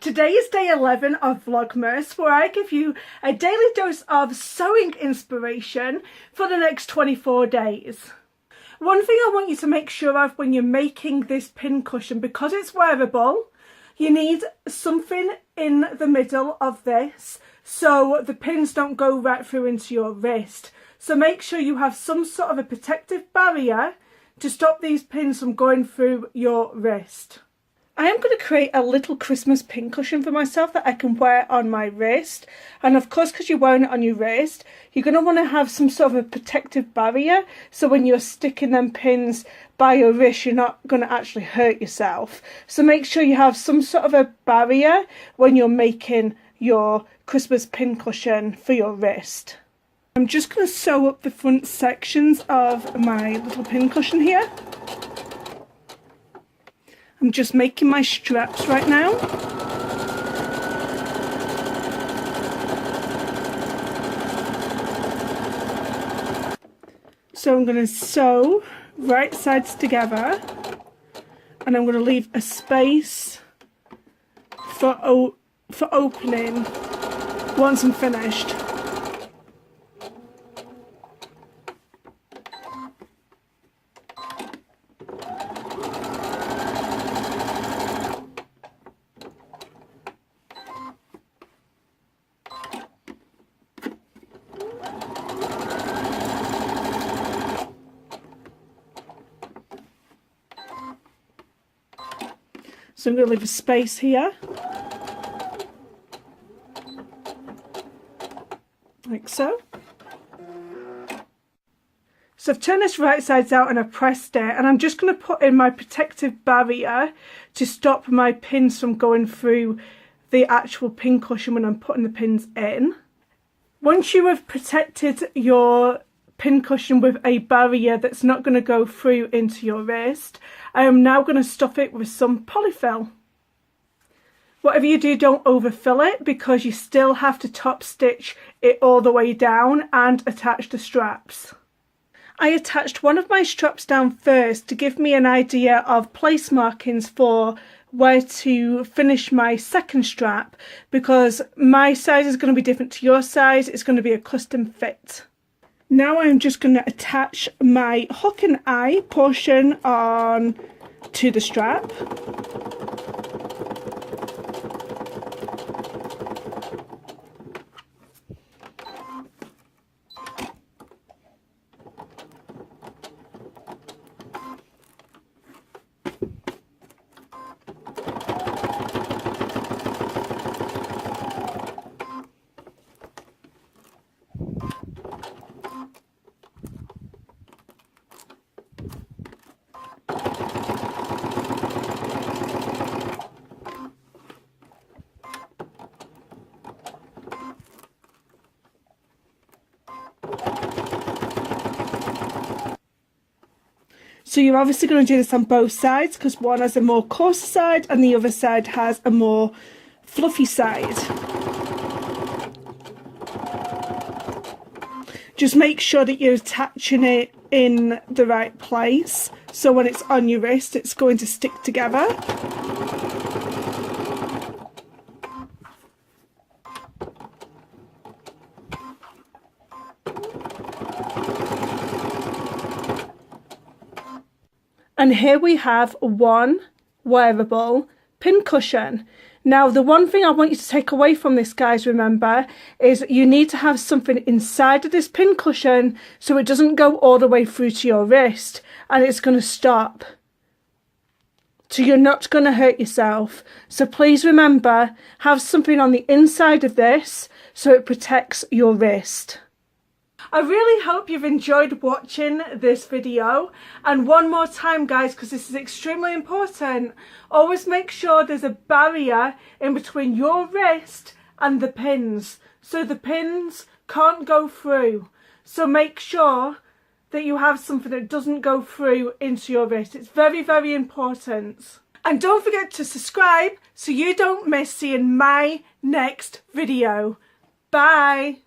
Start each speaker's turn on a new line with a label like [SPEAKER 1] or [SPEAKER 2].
[SPEAKER 1] Today is day 11 of Vlogmas, where I give you a daily dose of sewing inspiration for the next 24 days. One thing I want you to make sure of when you're making this pin cushion, because it's wearable, you need something in the middle of this so the pins don't go right through into your wrist. So make sure you have some sort of a protective barrier to stop these pins from going through your wrist. I am going to create a little Christmas pin cushion for myself that I can wear on my wrist. And of course, because you're wearing it on your wrist, you're going to want to have some sort of a protective barrier. So when you're sticking them pins by your wrist, you're not going to actually hurt yourself. So make sure you have some sort of a barrier when you're making your Christmas pin cushion for your wrist. I'm just going to sew up the front sections of my little pin cushion here. I'm just making my straps right now. So I'm going to sew right sides together, and I'm going to leave a space for opening once I'm finished. So I'm going to leave a space here, like so. So I've turned this right sides out and I pressed it, and I'm just going to put in my protective barrier to stop my pins from going through the actual pin cushion when I'm putting the pins in. Once you have protected your pin cushion with a barrier that's not going to go through into your wrist, I am now going to stuff it with some Poly-Fil. Whatever you do, don't overfill it, because you still have to top stitch it all the way down and attach the straps. I attached one of my straps down first to give me an idea of place markings for where to finish my second strap, because my size is going to be different to your size. It's going to be a custom fit. Now I'm just going to attach my hook and eye portion on to the strap. So you're obviously going to do this on both sides, because one has a more coarser side and the other side has a more fluffy side. Just make sure that you're attaching it in the right place, so when it's on your wrist it's going to stick together. And here we have one wearable pin cushion. Now, the one thing I want you to take away from this, guys, remember, is you need to have something inside of this pin cushion so it doesn't go all the way through to your wrist and it's going to stop. So you're not going to hurt yourself. So please remember, have something on the inside of this so it protects your wrist. I really hope you've enjoyed watching this video, and one more time, guys, because this is extremely important, always make sure there's a barrier in between your wrist and the pins, so the pins can't go through. So make sure that you have something that doesn't go through into your wrist. It's very, very important. And don't forget to subscribe so you don't miss seeing my next video. Bye!